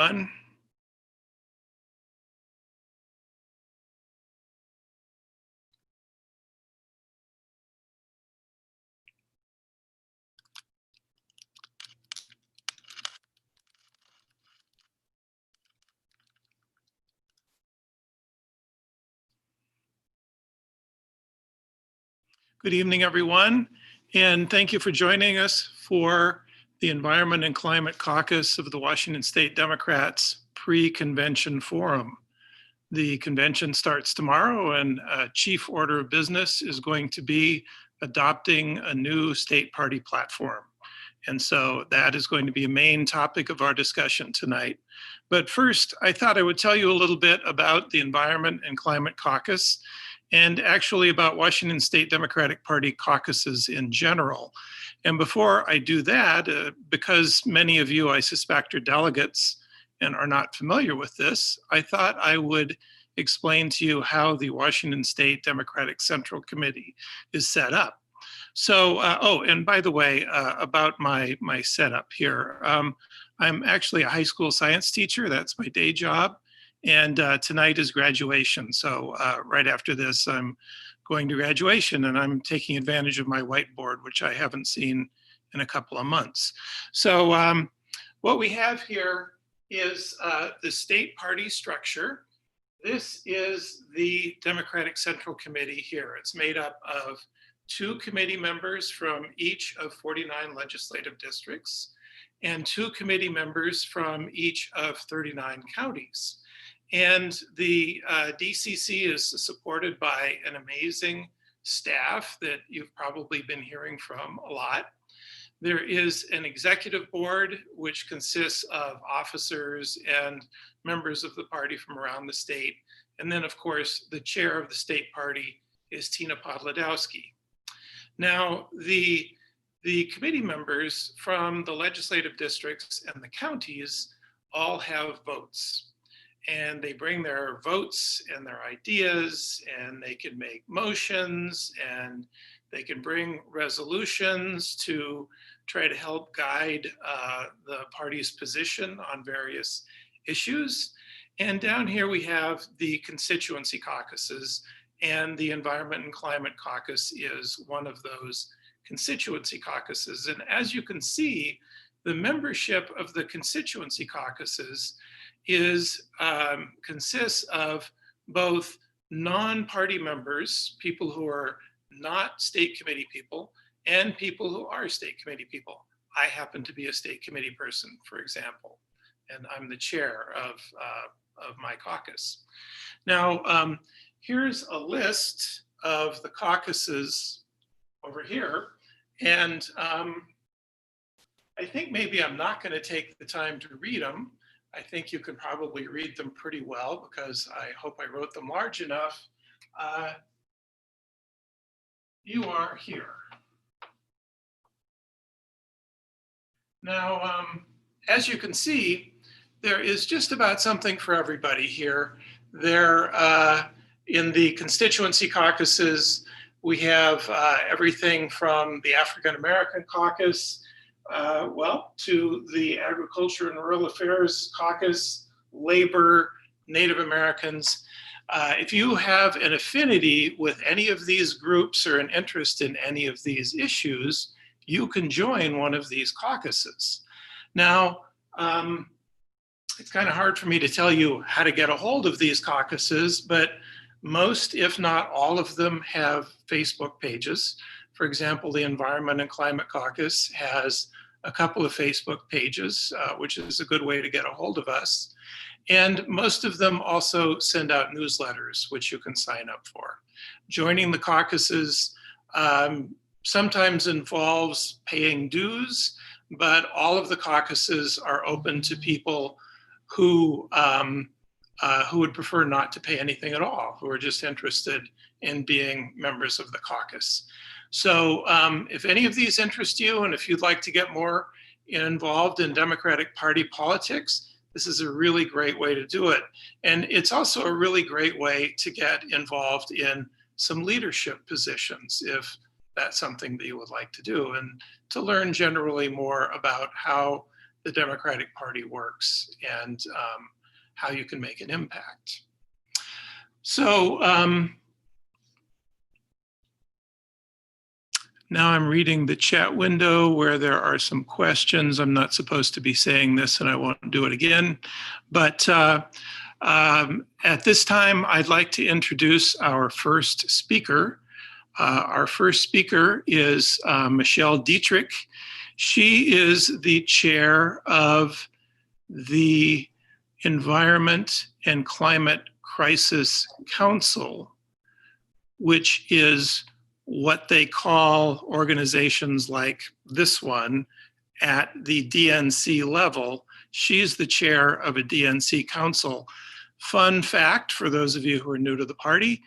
Everyone. Good evening, everyone, and thank you for joining us for the Environment and Climate Caucus of the Washington State Democrats pre-convention forum. The convention starts tomorrow, and chief order of business is going to be adopting a new state party platform. And so that is going to be a main topic of our discussion tonight. But first, I thought I would tell you a little bit about the Environment and Climate Caucus, and actually about Washington State Democratic Party caucuses in general. And before I do that, because many of you, I suspect, are delegates and are not familiar with this, I thought I would explain to you how the Washington State Democratic Central Committee is set up. So, oh, and by the way, about my setup here, I'm actually a high school science teacher. That's my day job. And tonight is graduation. So right after this, I'm going to graduation, and I'm taking advantage of my whiteboard, which I haven't seen in a couple of months. So what we have here is the state party structure. This is the Democratic Central Committee here. It's made up of 2 committee members from each of 49 legislative districts and 2 committee members from each of 39 counties. And the DCC is supported by an amazing staff that you've probably been hearing from a lot. There is an executive board, which consists of officers and members of the party from around the state. And then, of course, the chair of the state party is Tina Podladowski. Now, the committee members from the legislative districts and the counties all have votes. And they bring their votes and their ideas, and they can make motions, and they can bring resolutions to try to help guide the party's position on various issues. And down here we have the constituency caucuses, and the Environment and Climate Caucus is one of those constituency caucuses. And as you can see, the membership of the constituency caucuses consists of both non-party members, people who are not state committee people, and people who are state committee people. I happen to be a state committee person, for example, and I'm the chair of my caucus. Now, here's a list of the caucuses over here, and I think maybe I'm not going to take the time to read them. I think you can probably read them pretty well because I hope I wrote them large enough. You are here. Now, as you can see, there is just about something for everybody here. There, in the constituency caucuses, we have everything from the African American caucus, to the Agriculture and Rural Affairs Caucus, Labor, Native Americans. If you have an affinity with any of these groups or an interest in any of these issues, you can join one of these caucuses. Now, it's kind of hard for me to tell you how to get a hold of these caucuses, but most, if not all of them, have Facebook pages. For example, the Environment and Climate Caucus has a couple of Facebook pages, which is a good way to get a hold of us. And most of them also send out newsletters, which you can sign up for. Joining the caucuses sometimes involves paying dues, but all of the caucuses are open to people who would prefer not to pay anything at all, who are just interested in being members of the caucus. So if any of these interest you, and if you'd like to get more involved in Democratic Party politics, this is a really great way to do it. And it's also a really great way to get involved in some leadership positions, if that's something that you would like to do, and to learn generally more about how the Democratic Party works and how you can make an impact. So now I'm reading the chat window where there are some questions. I'm not supposed to be saying this and I won't do it again, but at this time, I'd like to introduce our first speaker. Our first speaker is Michelle Deatrick. She is the chair of the Environment and Climate Crisis Council, which is what they call organizations like this one at the DNC level. She's the chair of a DNC council. Fun fact for those of you who are new to the party,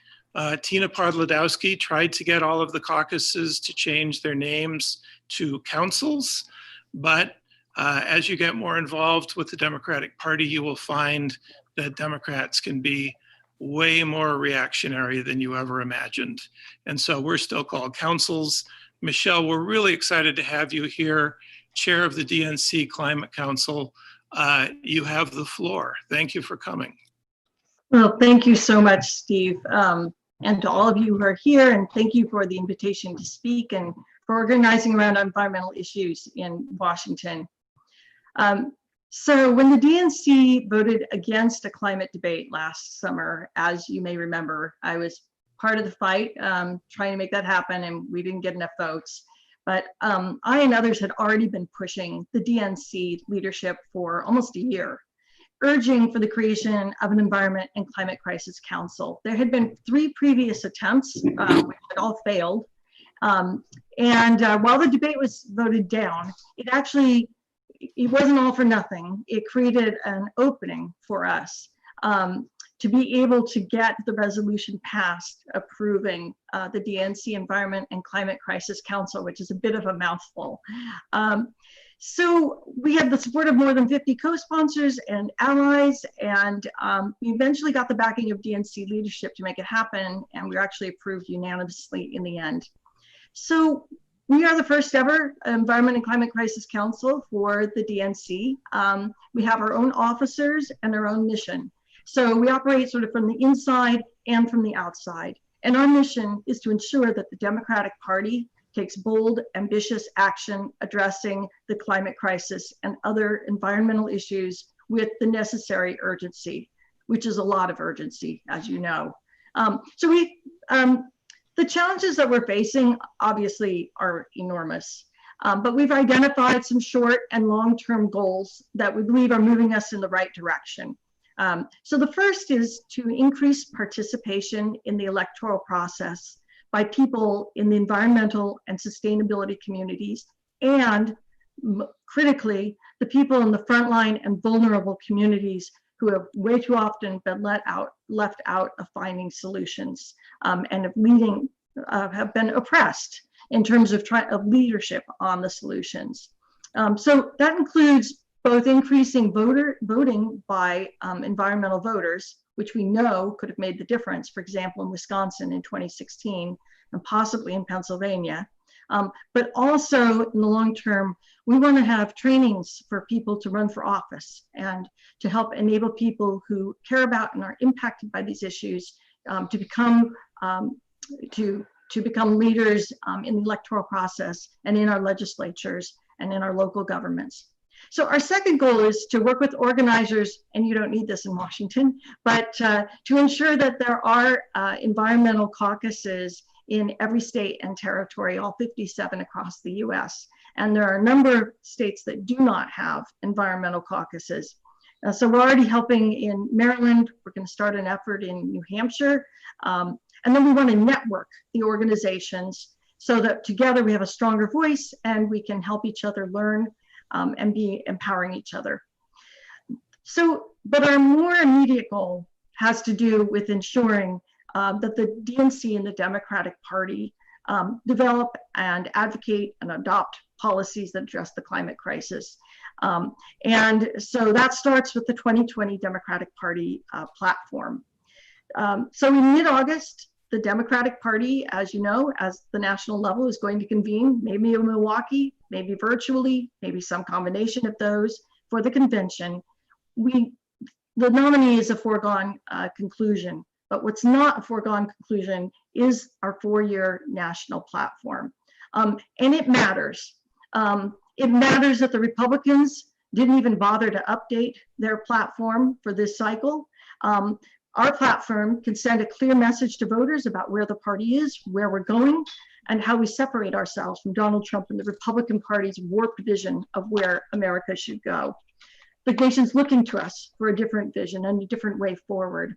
Tina Podlodowski tried to get all of the caucuses to change their names to councils, but as you get more involved with the Democratic Party, you will find that Democrats can be way more reactionary than you ever imagined. And so we're still called councils. Michelle, we're really excited to have you here, chair of the DNC Climate Council. You have the floor. Thank you for coming. Well, thank you so much, Steve. And to all of you who are here, and thank you for the invitation to speak and for organizing around environmental issues in Washington. So when the DNC voted against a climate debate last summer, as you may remember, I was part of the fight trying to make that happen, and we didn't get enough votes. But I and others had already been pushing the DNC leadership for almost a year, urging for the creation of an Environment and Climate Crisis Council. There had been 3 previous attempts, which had all failed. While the debate was voted down, it wasn't all for nothing. It created an opening for us to be able to get the resolution passed approving the DNC Environment and Climate Crisis Council, which is a bit of a mouthful. So we had the support of more than 50 co-sponsors and allies, and we eventually got the backing of DNC leadership to make it happen, and we were actually approved unanimously in the end. So we are the first ever Environment and Climate Crisis Council for the DNC. We have our own officers and our own mission. So we operate sort of from the inside and from the outside. And our mission is to ensure that the Democratic Party takes bold, ambitious action addressing the climate crisis and other environmental issues with the necessary urgency, which is a lot of urgency, as you know. The challenges that we're facing obviously are enormous, but we've identified some short and long-term goals that we believe are moving us in the right direction. So the first is to increase participation in the electoral process by people in the environmental and sustainability communities, and critically, the people in the frontline and vulnerable communities who have way too often been left out of finding solutions and have been oppressed in terms of leadership on the solutions. So that includes both increasing voting by environmental voters, which we know could have made the difference, for example, in Wisconsin in 2016 and possibly in Pennsylvania. But also in the long term, we want to have trainings for people to run for office and to help enable people who care about and are impacted by these issues to become leaders in the electoral process and in our legislatures and in our local governments. So our second goal is to work with organizers, and you don't need this in Washington, but to ensure that there are environmental caucuses in every state and territory, all 57 across the US. And there are a number of states that do not have environmental caucuses. So we're already helping in Maryland. We're going to start an effort in New Hampshire. And then we want to network the organizations so that together we have a stronger voice and we can help each other learn and be empowering each other. So, but our more immediate goal has to do with ensuring that the DNC and the Democratic Party develop and advocate and adopt policies that address the climate crisis. And so that starts with the 2020 Democratic Party platform. So in mid-August, the Democratic Party, as you know, as the national level, is going to convene, maybe in Milwaukee, maybe virtually, maybe some combination of those for the convention. The nominee is a foregone conclusion, but what's not a foregone conclusion is our 4-year national platform. And it matters. It matters that the Republicans didn't even bother to update their platform for this cycle. Our platform can send a clear message to voters about where the party is, where we're going, and how we separate ourselves from Donald Trump and the Republican Party's warped vision of where America should go. The nation's looking to us for a different vision and a different way forward.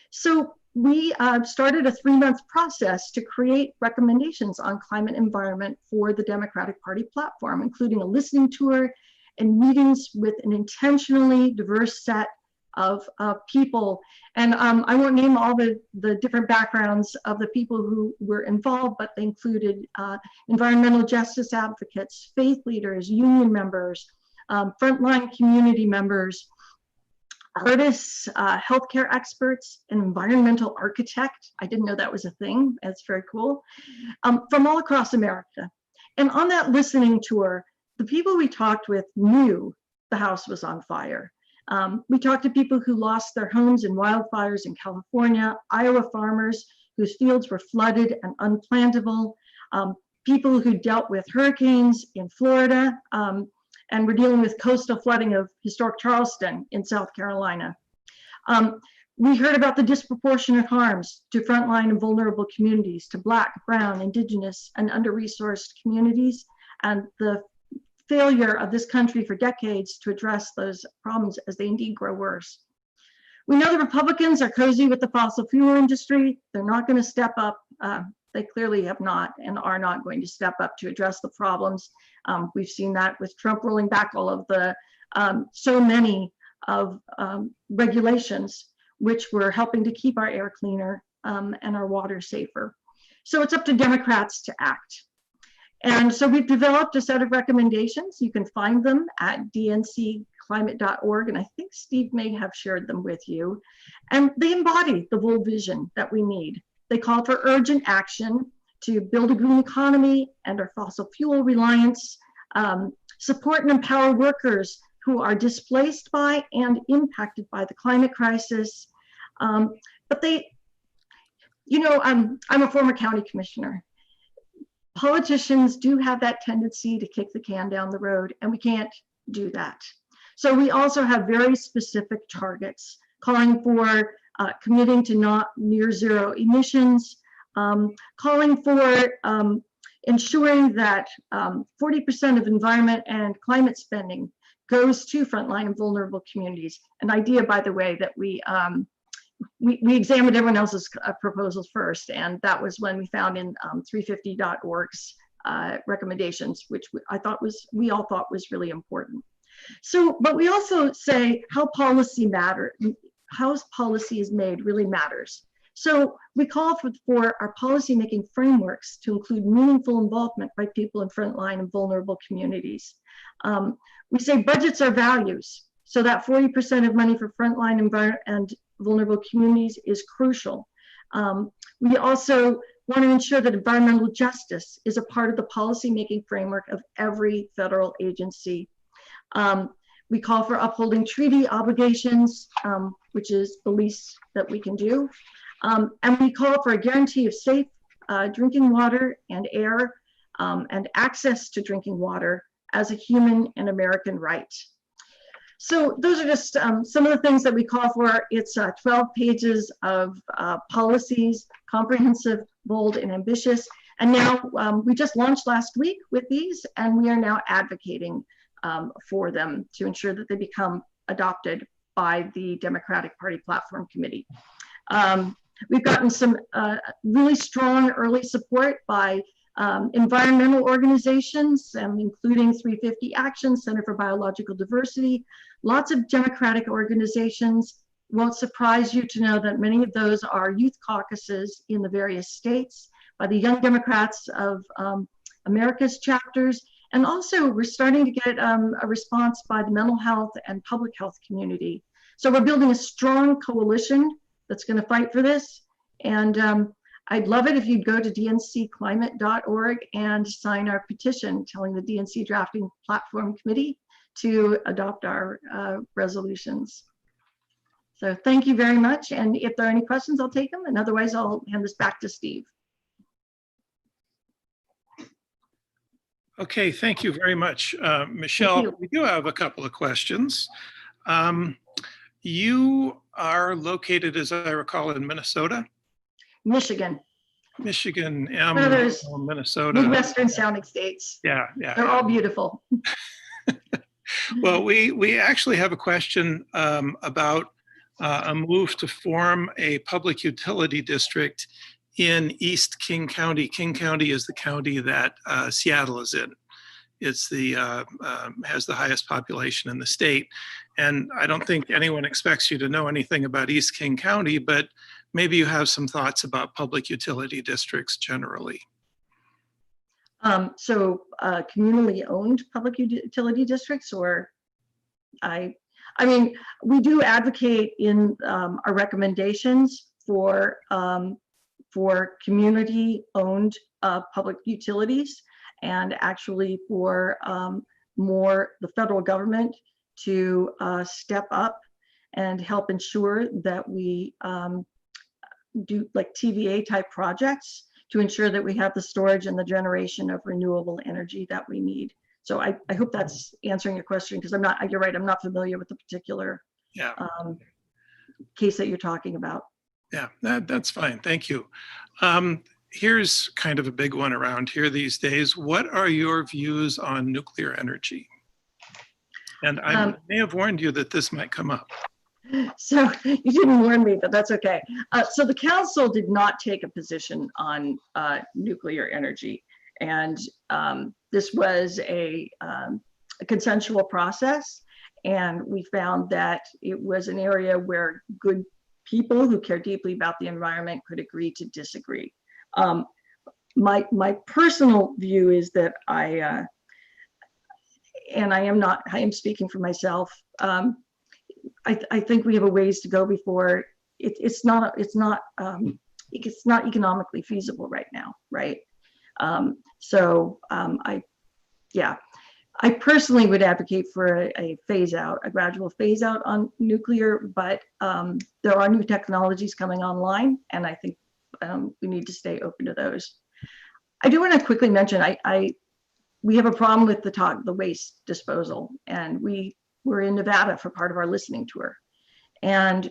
So we started a 3-month process to create recommendations on climate environment for the Democratic Party platform, including a listening tour and meetings with an intentionally diverse set of people. And I won't name all the different backgrounds of the people who were involved, but they included environmental justice advocates, faith leaders, union members, frontline community members, artists, healthcare experts, an environmental architect. I didn't know that was a thing. That's very cool. From all across America. And on that listening tour, the people we talked with knew the house was on fire. We talked to people who lost their homes in wildfires in California, Iowa farmers whose fields were flooded and unplantable, people who dealt with hurricanes in Florida, and we're dealing with coastal flooding of historic Charleston in South Carolina. We heard about the disproportionate harms to frontline and vulnerable communities, to Black, Brown, Indigenous, and under-resourced communities, and the failure of this country for decades to address those problems as they indeed grow worse. We know the Republicans are cozy with the fossil fuel industry. They're not going to step up. They clearly have not and are not going to step up to address the problems. We've seen that with Trump rolling back all of the so many of regulations which were helping to keep our air cleaner and our water safer. So it's up to Democrats to act. And so we've developed a set of recommendations. You can find them at dncclimate.org, and I think Steve may have shared them with you. And they embody the bold vision that we need. They call for urgent action to build a green economy and our fossil fuel reliance, support and empower workers who are displaced by and impacted by the climate crisis. But they, you know, I'm a former county commissioner. Politicians do have that tendency to kick the can down the road, and we can't do that. So we also have very specific targets calling for committing to not near zero emissions, calling for ensuring that 40% of environment and climate spending goes to frontline and vulnerable communities. An idea, by the way, that we examined everyone else's proposals first, and that was when we found in 350.org's recommendations, which we all thought was really important. So, but we also say how policy is made really matters. So we call for our policymaking frameworks to include meaningful involvement by people in frontline and vulnerable communities. We say budgets are values, so that 40% of money for frontline and vulnerable communities is crucial. We also want to ensure that environmental justice is a part of the policymaking framework of every federal agency. We call for upholding treaty obligations, which is the least that we can do. And we call for a guarantee of safe drinking water and air and access to drinking water as a human and American right. So those are just some of the things that we call for. It's 12 pages of policies, comprehensive, bold, and ambitious. And now we just launched last week with these, and we are now advocating for them to ensure that they become adopted by the Democratic Party Platform Committee. We've gotten some really strong early support by environmental organizations, including 350 Action, Center for Biological Diversity, lots of Democratic organizations. Won't surprise you to know that many of those are youth caucuses in the various states, by the Young Democrats of America's chapters. And also we're starting to get a response by the mental health and public health community. So we're building a strong coalition that's going to fight for this. And I'd love it if you'd go to dncclimate.org and sign our petition telling the DNC Drafting Platform Committee to adopt our resolutions. So thank you very much. And if there are any questions, I'll take them. And otherwise, I'll hand this back to Steve. Okay, thank you very much. Michelle, we do have a couple of questions. You are located, as I recall, in Minnesota? Michigan. Michigan, Minnesota. Midwestern sounding states. Yeah. They're all beautiful. Well, we actually have a question about a move to form a public utility district in East King County. King County is the county that Seattle is in. It's the has the highest population in the state. And I don't think anyone expects you to know anything about East King County, but maybe you have some thoughts about public utility districts generally. Communally owned public utility districts, or I mean, we do advocate in our recommendations for community owned public utilities, and actually for the federal government to step up and help ensure that we do like TVA type projects to ensure that we have the storage and the generation of renewable energy that we need. So I hope that's answering your question, because you're right, I'm not familiar with the particular case that you're talking about. Yeah, that's fine. Thank you. Here's kind of a big one around here these days. What are your views on nuclear energy? And I may have warned you that this might come up. So you didn't warn me, but that's okay. So the council did not take a position on nuclear energy. And this was a consensual process. And we found that it was an area where good people who care deeply about the environment could agree to disagree. My personal view is that I am speaking for myself. I think we have a ways to go before it's not economically feasible right now, right? I personally would advocate for a gradual phase out on nuclear, but there are new technologies coming online, and I think we need to stay open to those. I do want to quickly mention we have a problem with the waste disposal, and we're in Nevada for part of our listening tour. And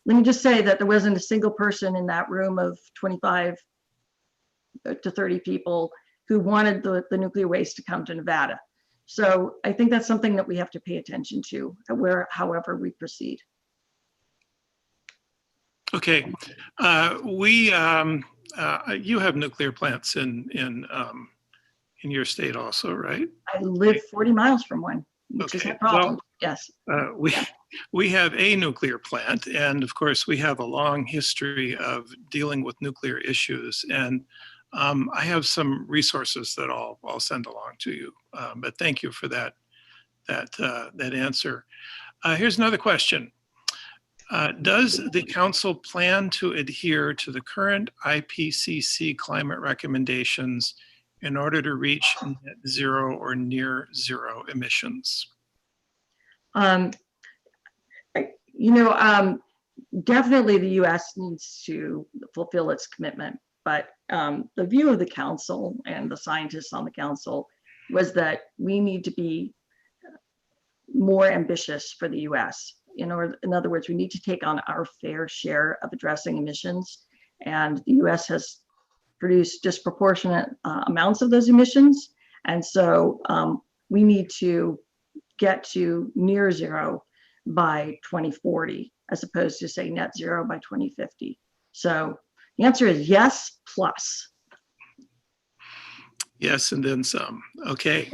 let me just say that there wasn't a single person in that room of 25 to 30 people who wanted the nuclear waste to come to Nevada. So I think that's something that we have to pay attention to, however we proceed. Okay, you have nuclear plants in your state also, right? I live 40 miles from one, which is a problem. Well, yes. We have a nuclear plant, and of course we have a long history of dealing with nuclear issues. And I have some resources that I'll send along to you. But thank you for that answer. Here's another question. Does the council plan to adhere to the current IPCC climate recommendations in order to reach net zero or near zero emissions? Definitely the U.S. needs to fulfill its commitment, but the view of the council and the scientists on the council was that we need to be more ambitious for the U.S. In other words, we need to take on our fair share of addressing emissions, and the U.S. has produced disproportionate amounts of those emissions, and so we need to get to near zero by 2040, as opposed to say net zero by 2050. So the answer is yes, plus. Yes, and then some. Okay.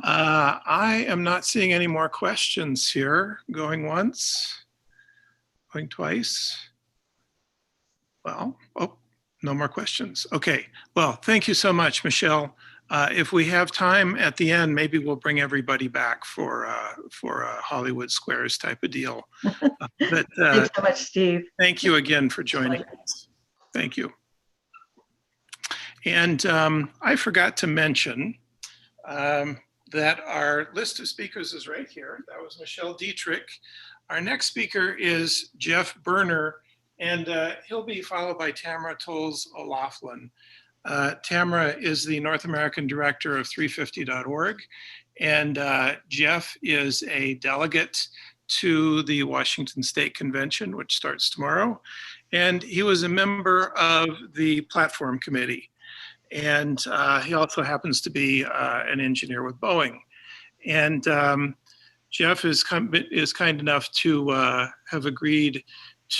I am not seeing any more questions here. Going once, going twice. Well, no more questions. Okay. Well, thank you so much, Michelle. If we have time at the end, maybe we'll bring everybody back for a Hollywood Squares type of deal. But Thanks so much, Steve. Thank you again for joining us. Thank you. And I forgot to mention that our list of speakers is right here. That was Michelle Deatrick. Our next speaker is Jeff Berner, and he'll be followed by Tamara Toles O'Laughlin. Tamara is the North American Director of 350.org, and Jeff is a delegate to the Washington State Convention, which starts tomorrow. And he was a member of the platform committee. And he also happens to be an engineer with Boeing. And Jeff is kind enough to have agreed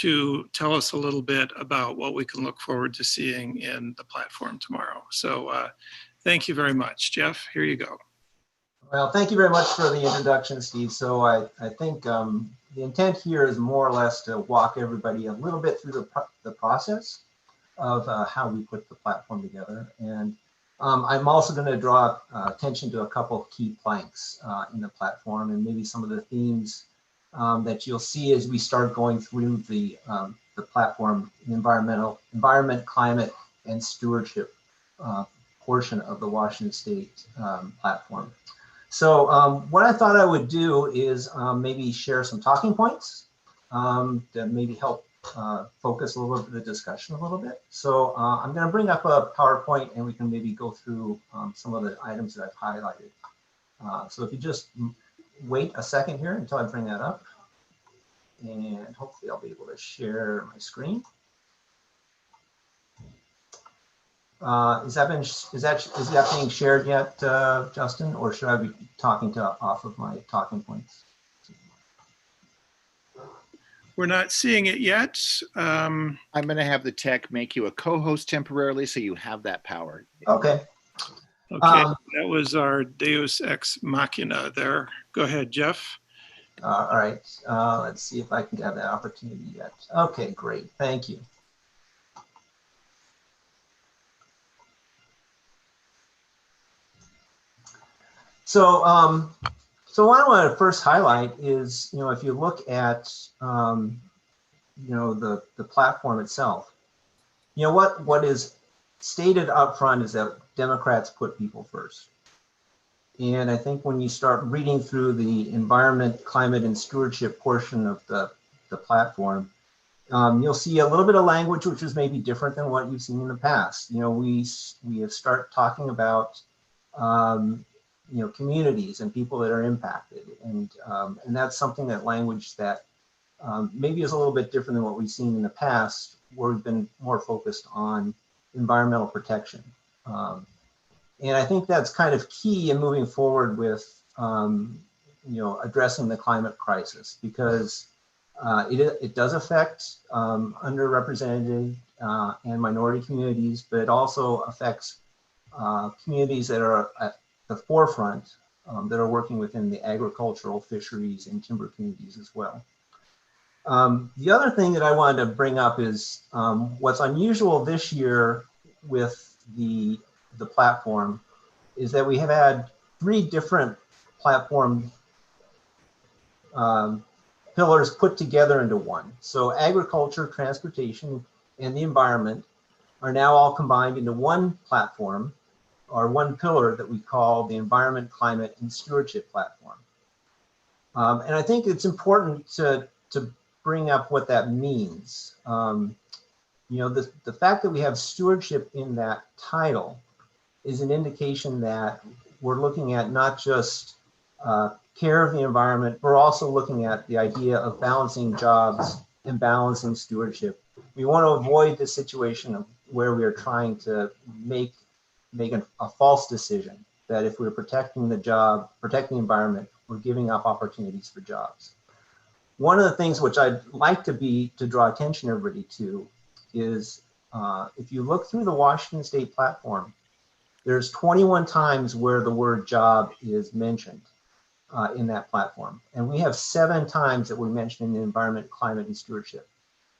to tell us a little bit about what we can look forward to seeing in the platform tomorrow. So thank you very much. Jeff, here you go. Well, thank you very much for the introduction, Steve. So I think the intent here is more or less to walk everybody a little bit through the process of how we put the platform together. And I'm also going to draw attention to a couple of key planks in the platform and maybe some of the themes that you'll see as we start going through the platform, the environment, climate, and stewardship portion of the Washington State platform. So what I thought I would do is maybe share some talking points that maybe help focus a little bit of the discussion a little bit. So I'm going to bring up a PowerPoint and we can maybe go through some of the items that I've highlighted. So if you just wait a second here until I bring that up, and hopefully I'll be able to share my screen. Is that being shared yet, Justin, or should I be talking off of my talking points? We're not seeing it yet. I'm going to have the tech make you a co-host temporarily, so you have that power. Okay. Okay, that was our Deus Ex Machina there. Go ahead, Jeff. All right. Let's see if I can have that opportunity yet. Okay, great. Thank you. So, what I want to first highlight is, if you look at, the platform itself, what is stated up front is that Democrats put people first. And I think when you start reading through the environment, climate, and stewardship portion of the platform, you'll see a little bit of language which is maybe different than what you've seen in the past. We have start talking about communities and people that are impacted, and that's something, that language that maybe is a little bit different than what we've seen in the past, where we've been more focused on environmental protection. And I think that's kind of key in moving forward with addressing the climate crisis, because it does affect underrepresented and minority communities, but it also affects communities that are at the forefront, that are working within the agricultural, fisheries, and timber communities as well. The other thing that I wanted to bring up is what's unusual this year with the platform is that we have had 3 different platform pillars put together into one. So agriculture, transportation, and the environment are now all combined into one platform, or one pillar that we call the Environment, Climate, and Stewardship platform. And I think it's important to bring up what that means. The fact that we have stewardship in that title is an indication that we're looking at not just care of the environment, we're also looking at the idea of balancing jobs and balancing stewardship. We want to avoid the situation of where we are trying to make a false decision, that if we're protecting the environment, we're giving up opportunities for jobs. One of the things which I'd like to draw attention everybody to is if you look through the Washington State platform, there's 21 times where the word job is mentioned in that platform. And we have 7 times that we mentioned in the environment, climate, and stewardship,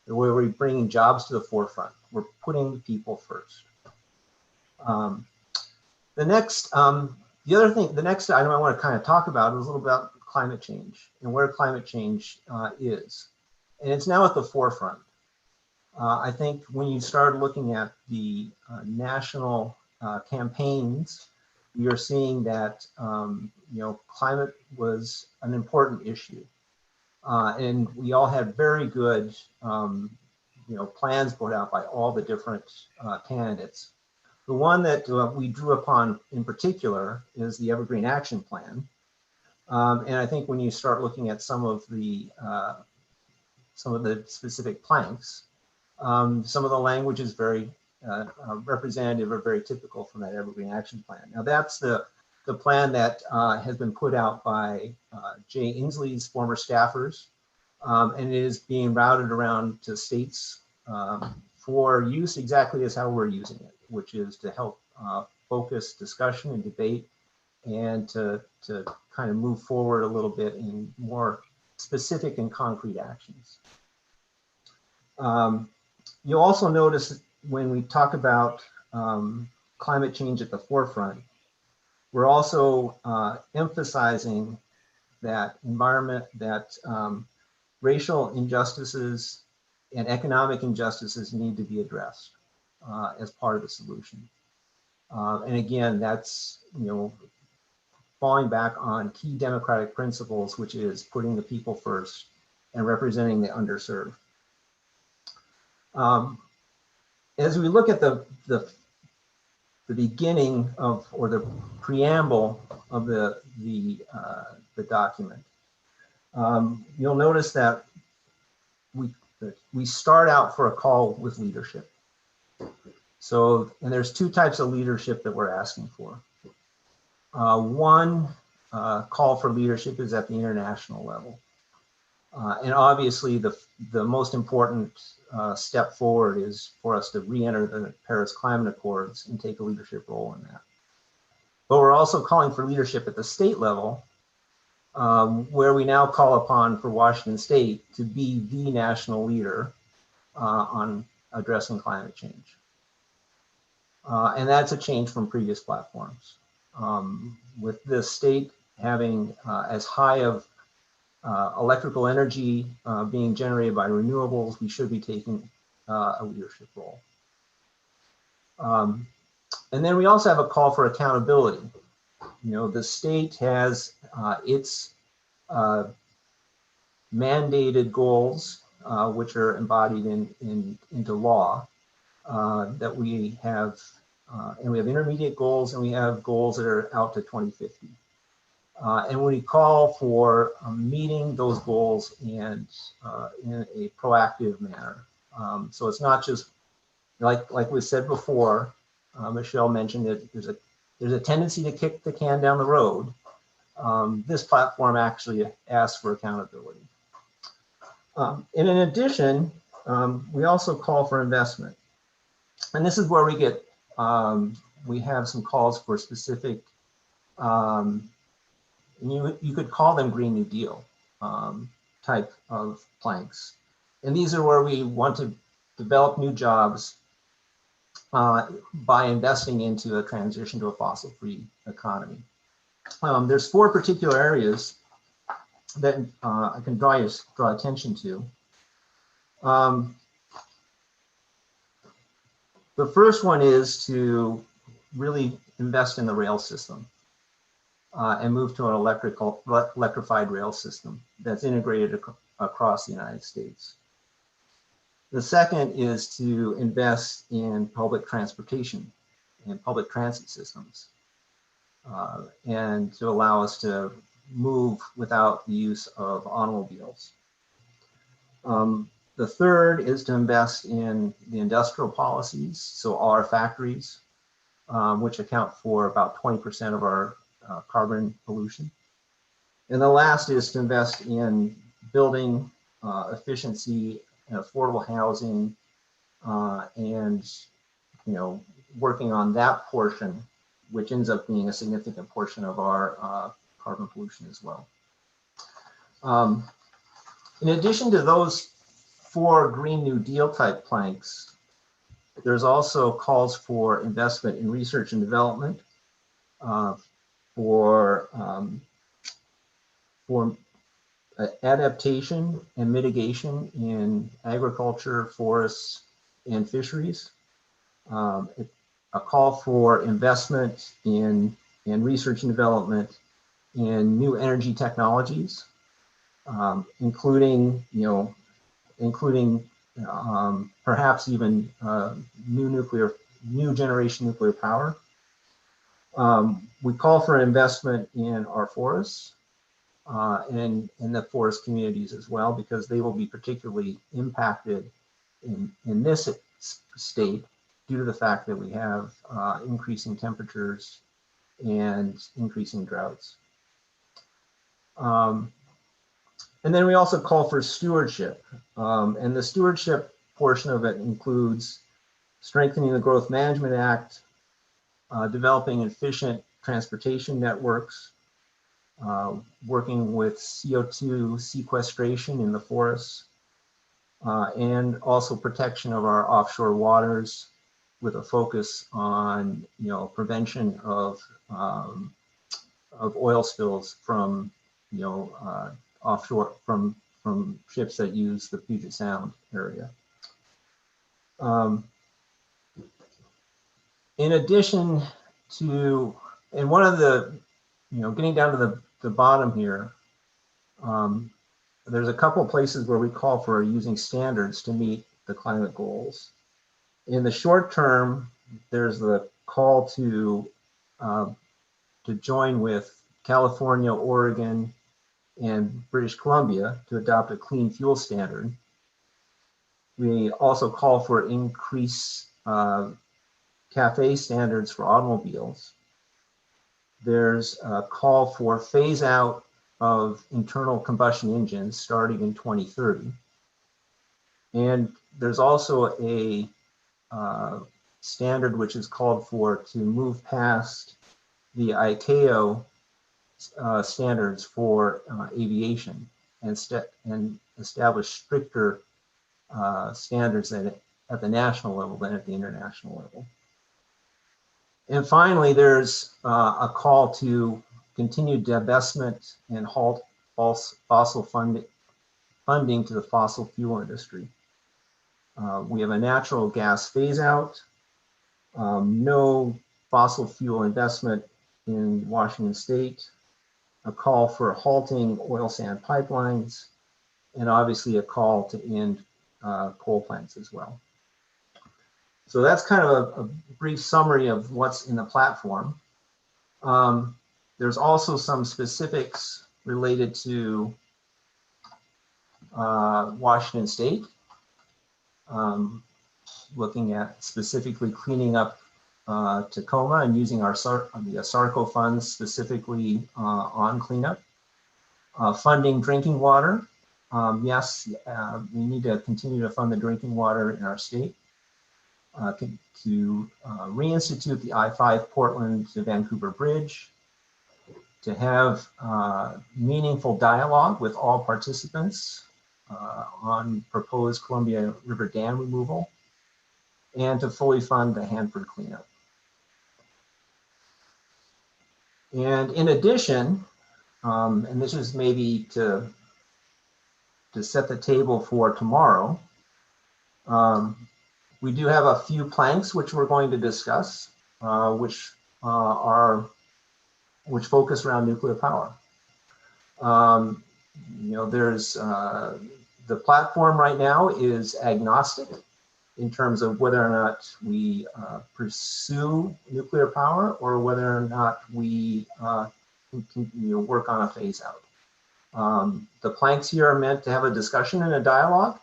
where we're bringing jobs to the forefront. We're putting the people first. The next item I want to kind of talk about is a little about climate change and where climate change is. And it's now at the forefront. I think when you start looking at the national campaigns, we are seeing that climate was an important issue, and we all had very good plans put out by all the different candidates. The one that we drew upon in particular is the Evergreen Action Plan, and I think when you start looking at some of the specific planks, some of the language is very representative or very typical from that Evergreen Action Plan. Now that's the plan that has been put out by Jay Inslee's former staffers, and it is being routed around to states for use exactly as how we're using it, which is to help focus discussion and debate, and to kind of move forward a little bit in more specific and concrete actions. You'll also notice when we talk about climate change at the forefront, we're also emphasizing that racial injustices and economic injustices need to be addressed as part of the solution. And again, that's falling back on key democratic principles, which is putting the people first and representing the underserved. As we look at the beginning of, or the preamble of the document, you'll notice that we start out for a call with leadership. So, and there's two types of leadership that we're asking for. One call for leadership is at the international level. And obviously the most important step forward is for us to re-enter the Paris Climate Accords and take a leadership role in that. But we're also calling for leadership at the state level, where we now call upon for Washington State to be the national leader on addressing climate change. And that's a change from previous platforms. With the state having as high of electrical energy being generated by renewables, we should be taking a leadership role. And then we also have a call for accountability. The state has its mandated goals, which are embodied into law, that we have, and we have intermediate goals, and we have goals that are out to 2050. And we call for meeting those goals and in a proactive manner. So it's not just like we said before. Michelle mentioned that there's a tendency to kick the can down the road. This platform actually asks for accountability. And in addition, we also call for investment. And this is where we get, we have some calls for specific, you could call them Green New Deal type of planks. And these are where we want to develop new jobs by investing into a transition to a fossil-free economy. There's 4 particular areas that I can draw attention to. The first one is to really invest in the rail system and move to an electrified rail system that's integrated across the United States. The second is to invest in public transportation and public transit systems, and to allow us to move without the use of automobiles. The third is to invest in the industrial policies, so all our factories, which account for about 20% of our carbon pollution. And the last is to invest in building efficiency and affordable housing, and working on that portion, which ends up being a significant portion of our carbon pollution as well. In addition to those 4 Green New Deal type planks, there's also calls for investment in research and development, for adaptation and mitigation in agriculture, forests, and fisheries. A call for investment in research and development in new energy technologies, including perhaps even new generation nuclear power. We call for investment in our forests and in the forest communities as well, because they will be particularly impacted in this state due to the fact that we have increasing temperatures and increasing droughts. And then we also call for stewardship. And the stewardship portion of it includes strengthening the Growth Management Act, developing efficient transportation networks, working with CO2 sequestration in the forests, and also protection of our offshore waters with a focus on prevention of oil spills from offshore from ships that use the Puget Sound area. In addition to, and one of the, getting down to the bottom here, there's a couple of places where we call for using standards to meet the climate goals. In the short term, there's the call to join with California, Oregon, and British Columbia to adopt a clean fuel standard. We also call for increased CAFE standards for automobiles. There's a call for phase out of internal combustion engines starting in 2030. And there's also a standard which is called for to move past the ICAO standards for aviation and establish stricter standards at the national level than at the international level. And finally, there's a call to continue divestment and halt fossil funding to the fossil fuel industry. We have a natural gas phase out, no fossil fuel investment in Washington State, a call for halting oil sand pipelines, and obviously a call to end coal plants as well. So that's kind of a brief summary of what's in the platform. There's also some specifics related to Washington State, looking at specifically cleaning up Tacoma and using the ASARCO funds specifically on cleanup. Funding drinking water. Yes, we need to continue to fund the drinking water in our state. To reinstitute the I-5 Portland to Vancouver Bridge, to have meaningful dialogue with all participants on proposed Columbia River Dam removal, and to fully fund the Hanford cleanup. And in addition, and this is maybe to set the table for tomorrow, we do have a few planks which we're going to discuss, which focus around nuclear power. There's the platform right now is agnostic in terms of whether or not we pursue nuclear power or whether or not we work on a phase out. The planks here are meant to have a discussion and a dialogue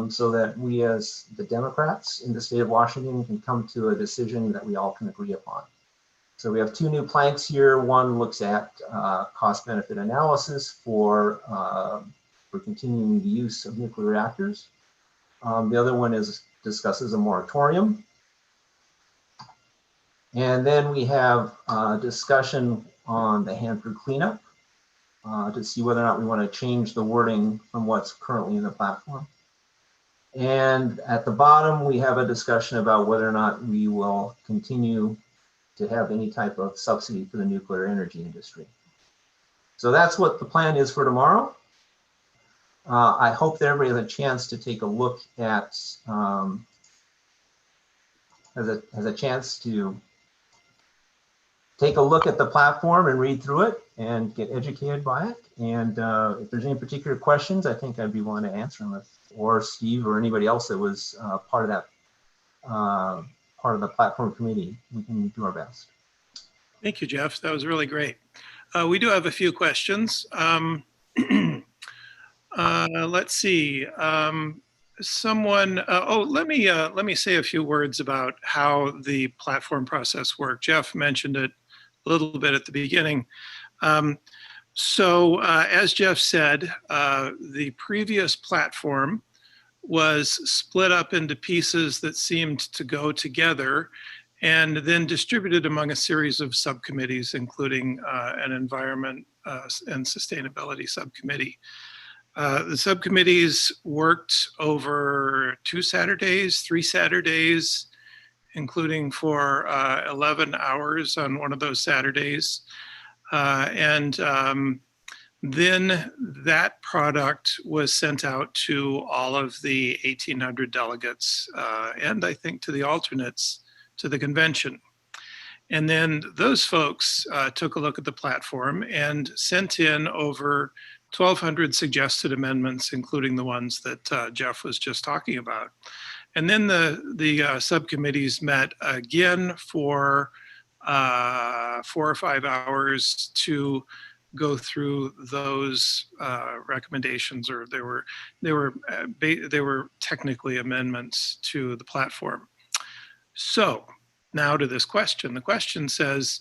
so that we as the Democrats in the state of Washington can come to a decision that we all can agree upon. So we have two new planks here. One looks at cost-benefit analysis for continuing the use of nuclear reactors. The other one discusses a moratorium. And then we have a discussion on the Hanford cleanup to see whether or not we want to change the wording from what's currently in the platform. And at the bottom, we have a discussion about whether or not we will continue to have any type of subsidy for the nuclear energy industry. So that's what the plan is for tomorrow. I hope that everybody has a chance to take a look at, has a chance to take a look at the platform and read through it and get educated by it. And if there's any particular questions, I think I'd be willing to answer them, or Steve or anybody else that was part of that, part of the platform committee, we can do our best. Thank you, Jeff. That was really great. We do have a few questions. Let's see. Let me say a few words about how the platform process worked. Jeff mentioned it a little bit at the beginning. As Jeff said, the previous platform was split up into pieces that seemed to go together and then distributed among a series of subcommittees, including an environment and sustainability subcommittee. The subcommittees worked over 2 Saturdays, 3 Saturdays, including for 11 hours on one of those Saturdays. Then that product was sent out to all of the 1,800 delegates and I think to the alternates to the convention. And then those folks took a look at the platform and sent in over 1,200 suggested amendments, including the ones that Jeff was just talking about. And then the subcommittees met again for 4 or 5 hours to go through those recommendations, or they were technically amendments to the platform. So now to this question. The question says,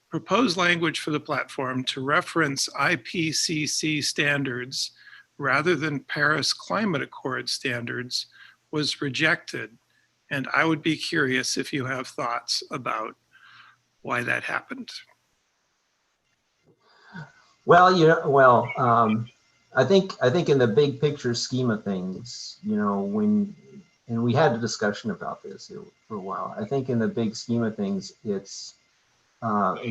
proposed language for the platform to reference IPCC standards rather than Paris Climate Accord standards was rejected. And I would be curious if you have thoughts about why that happened. Well, I think in the big picture scheme of things, and we had a discussion about this for a while. I think in the big scheme of things, it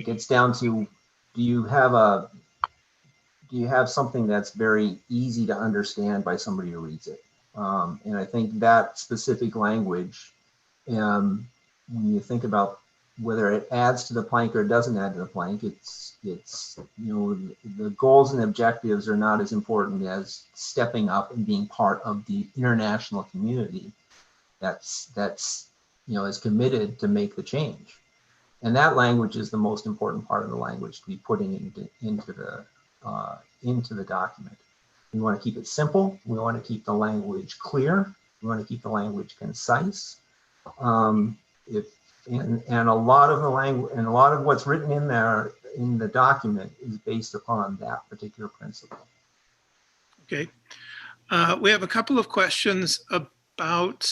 gets down to, do you have something that's very easy to understand by somebody who reads it? And I think that specific language, when you think about whether it adds to the plank or it doesn't add to the plank, it's the goals and objectives are not as important as stepping up and being part of the international community that's is committed to make the change. And that language is the most important part of the language to be putting into the document. We want to keep it simple. We want to keep the language clear. We want to keep the language concise. And a lot of the language and a lot of what's written in there in the document is based upon that particular principle. Okay. We have a couple of questions about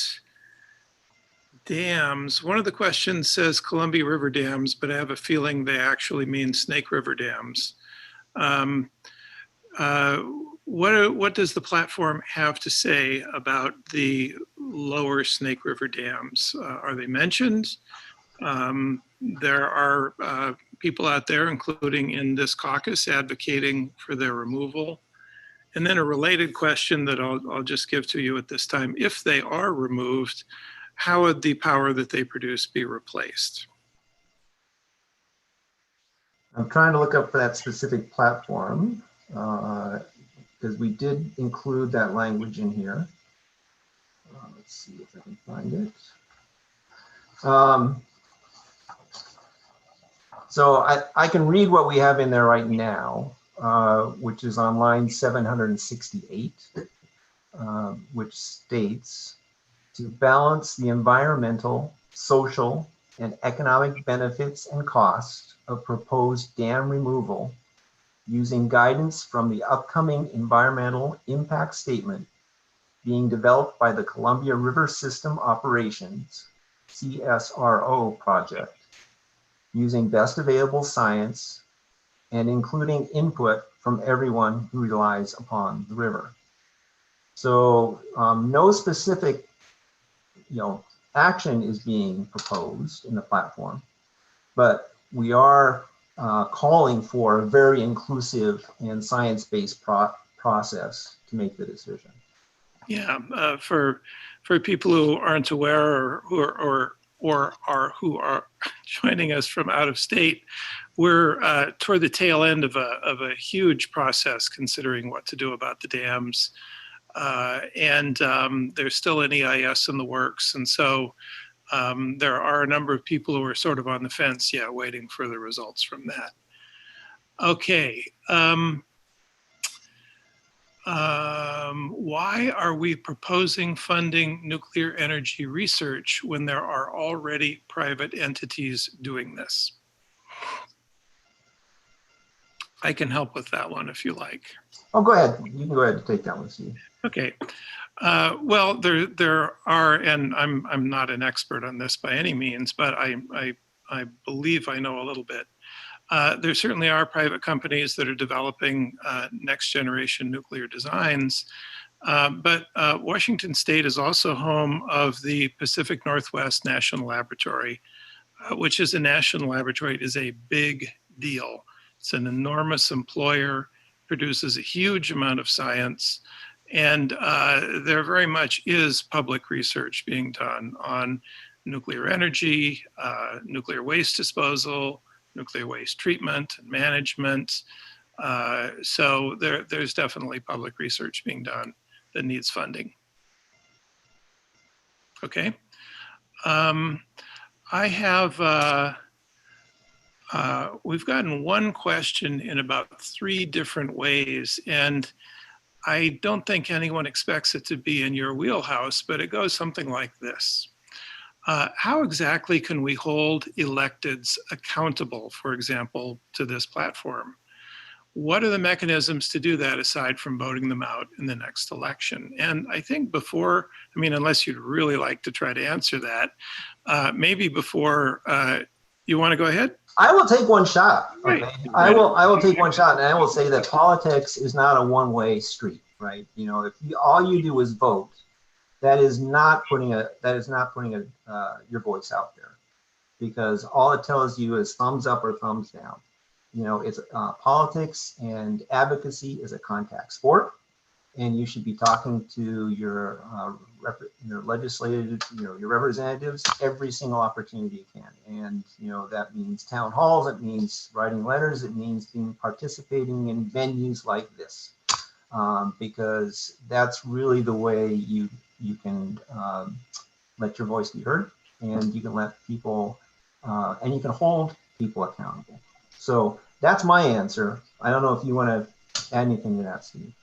dams. One of the questions says Columbia River dams, but I have a feeling they actually mean Snake River dams. What does the platform have to say about the lower Snake River dams? Are they mentioned? There are people out there, including in this caucus, advocating for their removal. And then a related question that I'll just give to you at this time. If they are removed, how would the power that they produce be replaced? I'm trying to look up for that specific platform because we did include that language in here. Let's see if I can find it. So I can read what we have in there right now, which is on line 768, which states, to balance the environmental, social, and economic benefits and costs of proposed dam removal using guidance from the upcoming environmental impact statement being developed by the Columbia River System Operations, CSRO project, using best available science and including input from everyone who relies upon the river. So no specific action is being proposed in the platform, but we are calling for a very inclusive and science-based process make the decision. Yeah, for people who aren't aware or who are joining us from out of state, we're toward the tail end of a huge process considering what to do about the dams, and there's still an EIS in the works, and so there are a number of people who are sort of on the fence, waiting for the results from that. Okay. Why are we proposing funding nuclear energy research when there are already private entities doing this? I can help with that one if you like. Oh, go ahead. You can go ahead and take that one, Steve. Okay. Well, there are, and I'm not an expert on this by any means, but I believe I know a little bit. There certainly are private companies that are developing next generation nuclear designs, but Washington State is also home of the Pacific Northwest National Laboratory, which is a national laboratory. It is a big deal. It's an enormous employer, produces a huge amount of science, and there very much is public research being done on nuclear energy, nuclear waste disposal, nuclear waste treatment and management. So there's definitely public research being done that needs funding. Okay. I have, we've gotten one question in about 3 different ways, and I don't think anyone expects it to be in your wheelhouse, but it goes something like this. How exactly can we hold electeds accountable, for example, to this platform? What are the mechanisms to do that aside from voting them out in the next election? And I think before, I mean, unless you'd really like to try to answer that, maybe before, you want to go ahead? I will take one shot. Okay? Right. I will take one shot, and I will say that politics is not a one-way street, right? You know, if all you do is vote, that is not putting your voice out there, because all it tells you is thumbs up or thumbs down. You know, it's politics and advocacy is a contact sport, and you should be talking to your legislative, your representatives every single opportunity you can. And that means town halls, it means writing letters, it means participating in venues like this, because that's really the way you can let your voice be heard, and you can let people and you can hold people accountable. So that's my answer. I don't know if you want to add anything to that, Steve.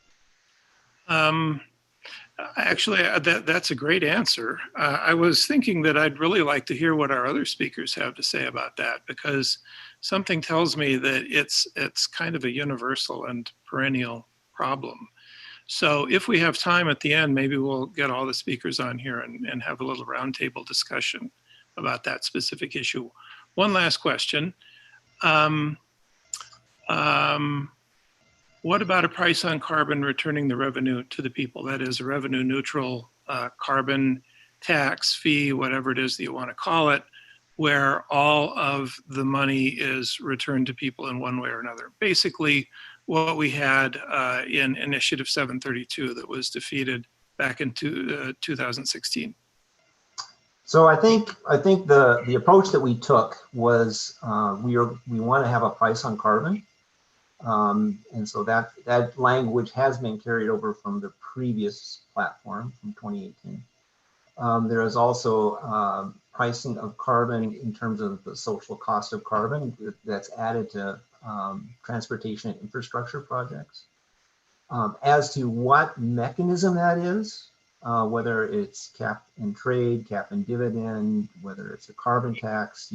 Actually, that's a great answer. I was thinking that I'd really like to hear what our other speakers have to say about that, because something tells me that it's kind of a universal and perennial problem. So if we have time at the end, maybe we'll get all the speakers on here and have a little roundtable discussion about that specific issue. One last question. What about a price on carbon returning the revenue to the people? That is a revenue neutral carbon tax, fee, whatever it is that you want to call it, where all of the money is returned to people in one way or another. Basically, what we had in Initiative 732 that was defeated back in 2016. So I think the approach that we took was we want to have a price on carbon, and so that language has been carried over from the previous platform from 2018. There is also pricing of carbon in terms of the social cost of carbon that's added to transportation and infrastructure projects. As to what mechanism that is, whether it's cap and trade, cap and dividend, whether it's a carbon tax,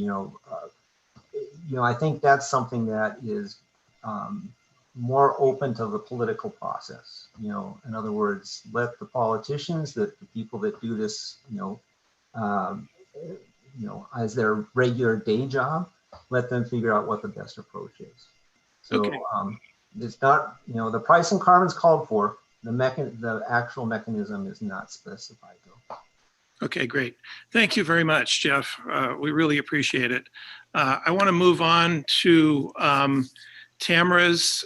I think that's something that is more open to the political process. In other words, let the politicians, the people that do this, as their regular day job, let them figure out what the best approach is. So okay. It's not, the price on carbon is called for. The actual mechanism is not specified though. Okay, great. Thank you very much, Jeff. We really appreciate it. I want to move on to Tamara's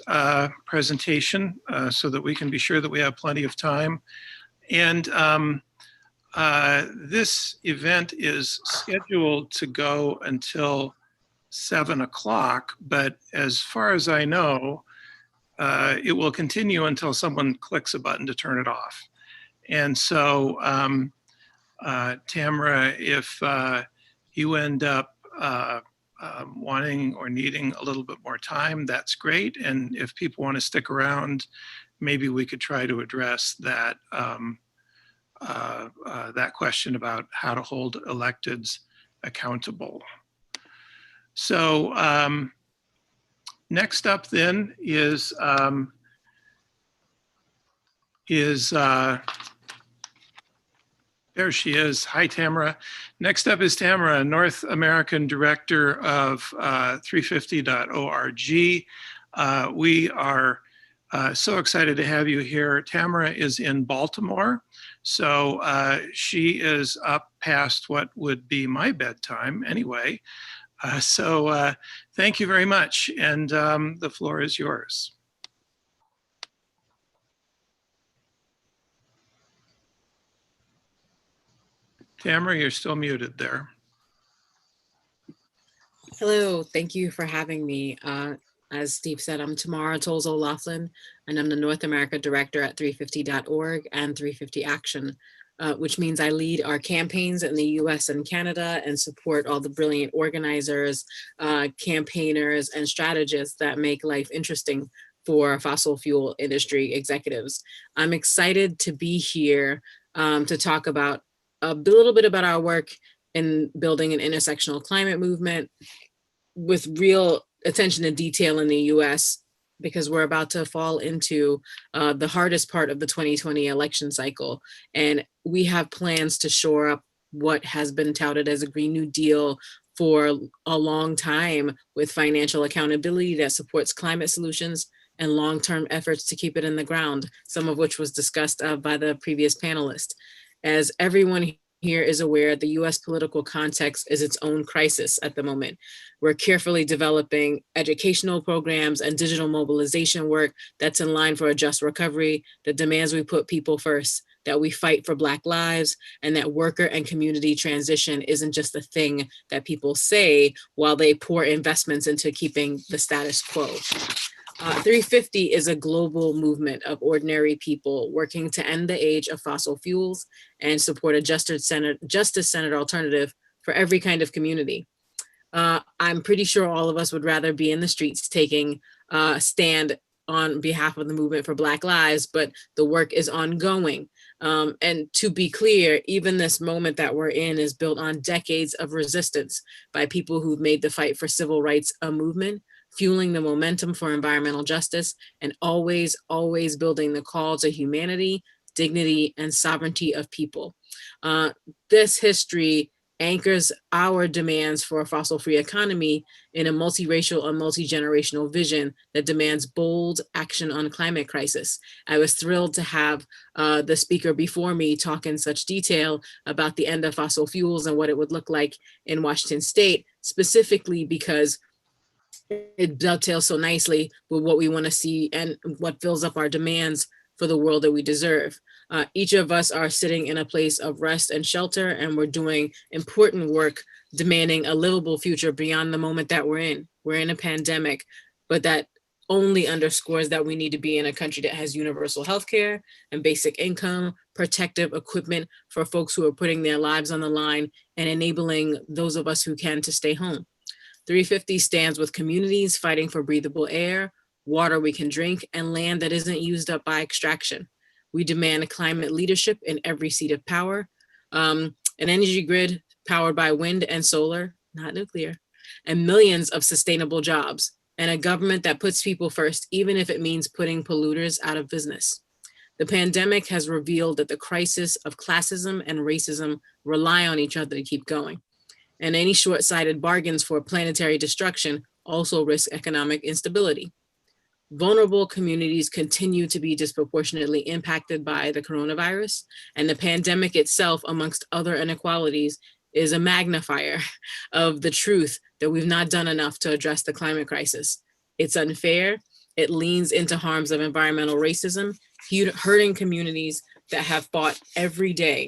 presentation so that we can be sure that we have plenty of time. And this event is scheduled to go until 7 o'clock, but as far as I know, it will continue until someone clicks a button to turn it off. And so, Tamara, if you end up wanting or needing a little bit more time, that's great. And if people want to stick around, maybe we could try to address that that question about how to hold electeds accountable. So next up then is there she is. Hi, Tamara. Next up is Tamara, North American Director of 350.org. We are so excited to have you here. Tamara is in Baltimore, so she is up past what would be my bedtime anyway. So thank you very much, and the floor is yours. Tamara, you're still muted there. Hello, thank you for having me. As Steve said, I'm Tamara Toles O'Laughlin, and I'm the North America Director at 350.org and 350 Action, which means I lead our campaigns in the US and Canada and support all the brilliant organizers, campaigners, and strategists that make life interesting for fossil fuel industry executives. I'm excited to be here to talk about a little bit about our work in building an intersectional climate movement with real attention to detail in the US, because we're about to fall into the hardest part of the 2020 election cycle. And we have plans to shore up what has been touted as a Green New Deal for a long time, with financial accountability that supports climate solutions and long-term efforts to keep it in the ground, some of which was discussed by the previous panelist. As everyone here is aware, the US political context is its own crisis at the moment. We're carefully developing educational programs and digital mobilization work that's in line for a just recovery that demands we put people first, that we fight for Black lives, and that worker and community transition isn't just a thing that people say while they pour investments into keeping the status quo. 350 is a global movement of ordinary people working to end the age of fossil fuels and support a justice-centered alternative for every kind of community. I'm pretty sure all of us would rather be in the streets taking a stand on behalf of the movement for Black lives, but the work is ongoing. And to be clear, even this moment that we're in is built on decades of resistance by people who've made the fight for civil rights a movement, fueling the momentum for environmental justice, and always, always building the call to humanity, dignity, and sovereignty of people. This history anchors our demands for a fossil-free economy in a multiracial and multi-generational vision that demands bold action on climate crisis. I was thrilled to have the speaker before me talk in such detail about the end of fossil fuels and what it would look like in Washington State, specifically because it dovetails so nicely with what we want to see and what fills up our demands for the world that we deserve. Each of us are sitting in a place of rest and shelter, and we're doing important work demanding a livable future beyond the moment that we're in. We're in a pandemic, but that only underscores that we need to be in a country that has universal healthcare and basic income, protective equipment for folks who are putting their lives on the line, and enabling those of us who can to stay home. 350 stands with communities fighting for breathable air, water we can drink, and land that isn't used up by extraction. We demand climate leadership in every seat of power, an energy grid powered by wind and solar, not nuclear, and millions of sustainable jobs, and a government that puts people first, even if it means putting polluters out of business. The pandemic has revealed that the crisis of classism and racism rely on each other to keep going. And any short-sighted bargains for planetary destruction also risk economic instability. Vulnerable communities continue to be disproportionately impacted by the coronavirus, and the pandemic itself, amongst other inequalities, is a magnifier of the truth that we've not done enough to address the climate crisis. It's unfair. It leans into harms of environmental racism, hurting communities that have fought every day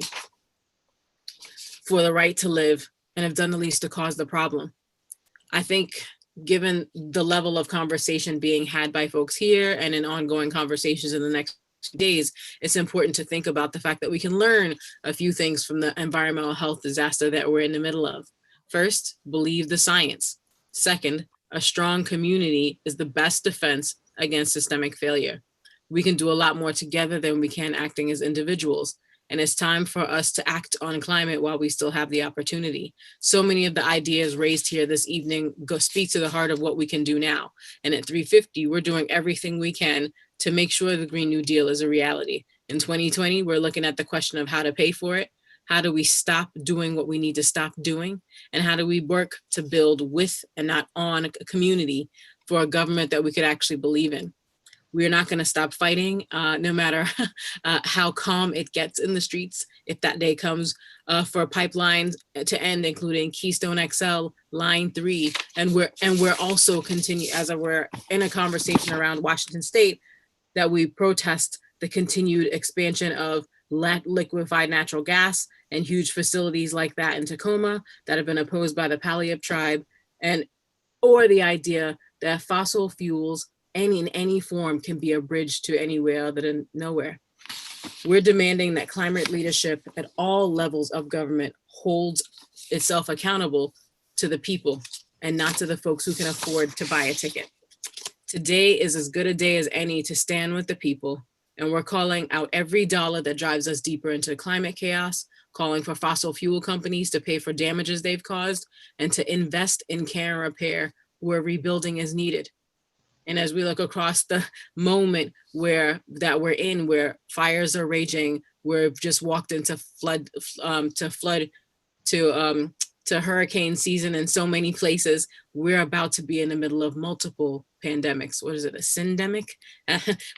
for the right to live and have done the least to cause the problem. I think given the level of conversation being had by folks here and in ongoing conversations in the next days, it's important to think about the fact that we can learn a few things from the environmental health disaster that we're in the middle of. First, believe the science. Second, a strong community is the best defense against systemic failure. We can do a lot more together than we can acting as individuals. And it's time for us to act on climate while we still have the opportunity. So many of the ideas raised here this evening speak to the heart of what we can do now. And at 350, we're doing everything we can to make sure the Green New Deal is a reality. In 2020, we're looking at the question of how to pay for it. How do we stop doing what we need to stop doing? And how do we work to build with and not on a community for a government that we could actually believe in? We're not going to stop fighting, no matter how calm it gets in the streets. If that day comes for pipelines to end, including Keystone XL, Line 3, and we're also continue as we're in a conversation around Washington State that we protest the continued expansion of liquefied natural gas and huge facilities like that in Tacoma that have been opposed by the Paliab tribe, or the idea that fossil fuels in any form can be a bridge to anywhere other than nowhere. We're demanding that climate leadership at all levels of government holds itself accountable to the people and not to the folks who can afford to buy a ticket. Today is as good a day as any to stand with the people, and we're calling out every dollar that drives us deeper into climate chaos, calling for fossil fuel companies to pay for damages they've caused, and to invest in care and repair where rebuilding is needed. And as we look across the moment we're in, where fires are raging, we've just walked into hurricane season in so many places, we're about to be in the middle of multiple pandemics. What is it, a syndemic?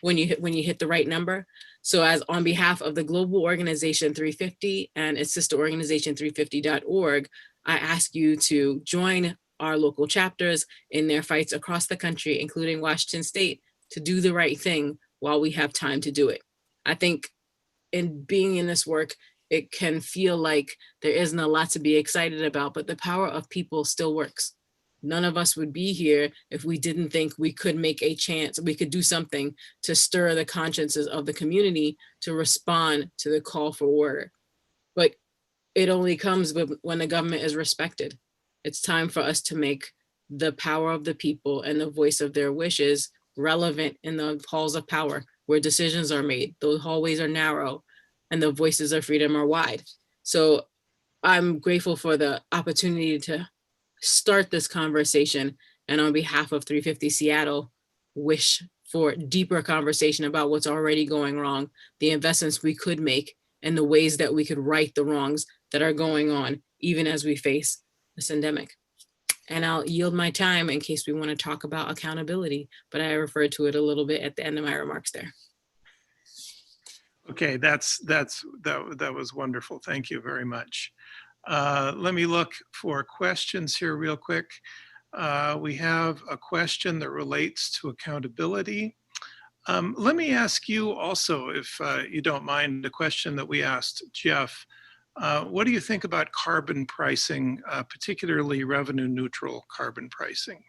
when you hit the right number. So as on behalf of the global organization 350 and its sister organization 350.org, I ask you to join our local chapters in their fights across the country, including Washington State, to do the right thing while we have time to do it. I think in being in this work, it can feel like there isn't a lot to be excited about, but the power of people still works. None of us would be here if we didn't think we could make a chance, we could do something to stir the consciences of the community to respond to the call for order. But it only comes when the government is respected. It's time for us to make the power of the people and the voice of their wishes relevant in the halls of power where decisions are made. Those hallways are narrow and the voices of freedom are wide. So I'm grateful for the opportunity to start this conversation, and on behalf of 350 Seattle, wish for deeper conversation about what's already going wrong, the investments we could make, and the ways that we could right the wrongs that are going on, even as we face a syndemic. And I'll yield my time in case we want to talk about accountability, but I referred to it a little bit at the end of my remarks there. Okay, that was wonderful. Thank you very much. Let me look for questions here real quick. We have a question that relates to accountability. Let me ask you also, if you don't mind, the question that we asked Jeff. What do you think about carbon pricing, particularly revenue neutral carbon pricing?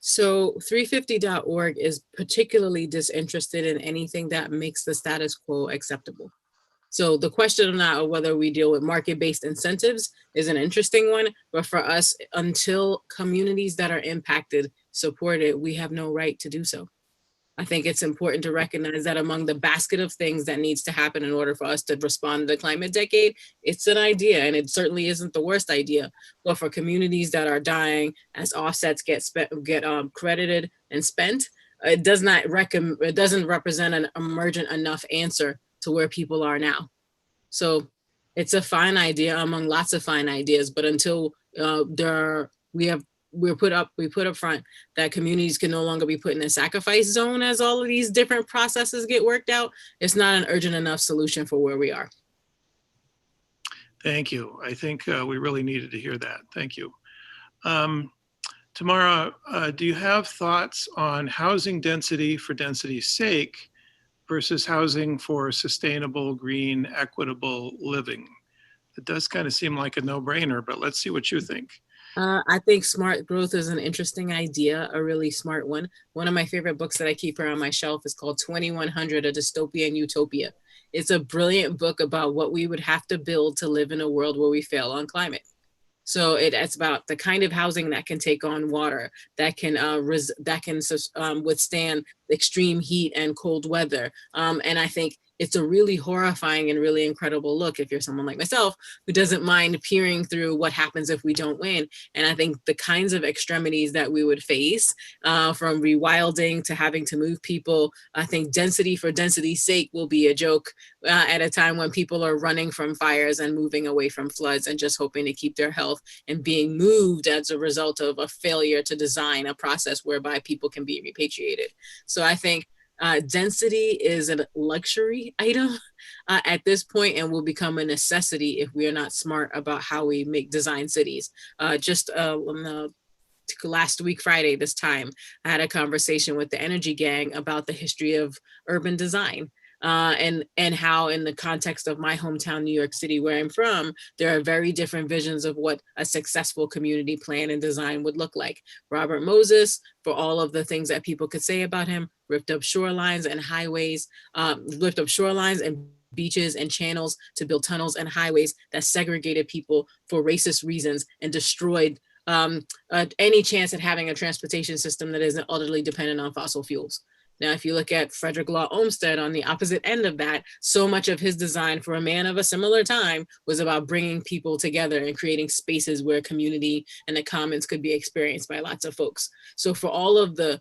So 350.org is particularly disinterested in anything that makes the status quo acceptable. So the question of whether we deal with market-based incentives is an interesting one, but for us, until communities that are impacted support it, we have no right to do so. I think it's important to recognize that among the basket of things that needs to happen in order for us to respond to the climate decade, it's an idea, and it certainly isn't the worst idea. But for communities that are dying as offsets get credited and spent, it doesn't represent an emergent enough answer to where people are now. So it's a fine idea among lots of fine ideas, but until we put up front that communities can no longer be put in a sacrifice zone as all of these different processes get worked out, it's not an urgent enough solution for where we are. Thank you. I think we really needed to hear that. Thank you. Tamara, do you have thoughts on housing density for density's sake versus housing for sustainable, green, equitable living? It does kind of seem like a no-brainer, but let's see what you think. I think smart growth is an interesting idea, a really smart one. One of my favorite books that I keep around my shelf is called 2100, A Dystopian Utopia. It's a brilliant book about what we would have to build to live in a world where we fail on climate. So it's about the kind of housing that can take on water, that can withstand extreme heat and cold weather. And I think it's a really horrifying and really incredible look if you're someone like myself who doesn't mind peering through what happens if we don't win. And I think the kinds of extremities that we would face, from rewilding to having to move people, I think density for density's sake will be a joke at a time when people are running from fires and moving away from floods and just hoping to keep their health and being moved as a result of a failure to design a process whereby people can be repatriated. So I think density is a luxury item at this point and will become a necessity if we are not smart about how we design cities. Last week, Friday, this time, I had a conversation with the Energy Gang about the history of urban design. And how in the context of my hometown, New York City, where I'm from, there are very different visions of what a successful community plan and design would look like. Robert Moses, for all of the things that people could say about him, ripped up shorelines and highways, ripped up shorelines and beaches and channels to build tunnels and highways that segregated people for racist reasons and destroyed any chance at having a transportation system that isn't utterly dependent on fossil fuels. Now, if you look at Frederick Law Olmsted on the opposite end of that, so much of his design for a man of a similar time was about bringing people together and creating spaces where community and the commons could be experienced by lots of folks. So for all of the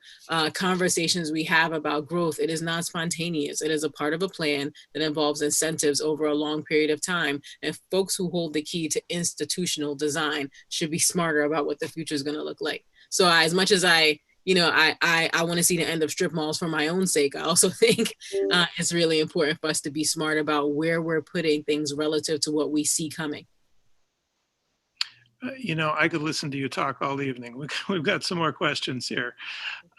conversations we have about growth, it is not spontaneous. It is a part of a plan that involves incentives over a long period of time. And folks who hold the key to institutional design should be smarter about what the future is going to look like. So as much as I want to see the end of strip malls for my own sake, I also think it's really important for us to be smart about where we're putting things relative to what we see coming. I could listen to you talk all evening. We've got some more questions here.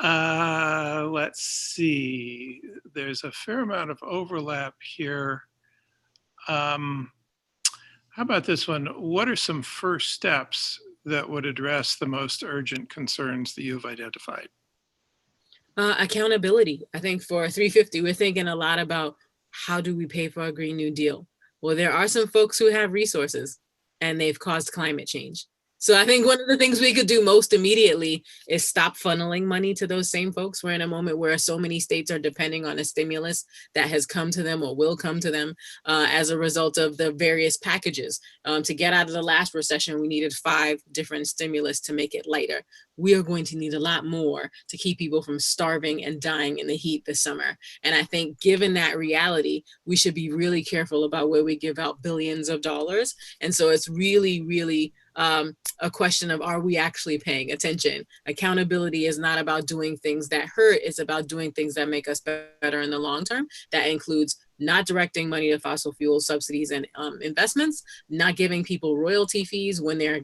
Let's see. There's a fair amount of overlap here. How about this one? What are some first steps that would address the most urgent concerns that you've identified? Accountability. I think for 350, we're thinking a lot about how do we pay for a Green New Deal? Well, there are some folks who have resources and they've caused climate change. So I think one of the things we could do most immediately is stop funneling money to those same folks. We're in a moment where so many states are depending on a stimulus that has come to them or will come to them as a result of the various packages. To get out of the last recession, we needed 5 different stimulus to make it lighter. We are going to need a lot more to keep people from starving and dying in the heat this summer. And I think given that reality, we should be really careful about where we give out billions of dollars. And so it's really, really a question of, are we actually paying attention? Accountability is not about doing things that hurt. It's about doing things that make us better in the long term. That includes not directing money to fossil fuel subsidies and investments, not giving people royalty fees when their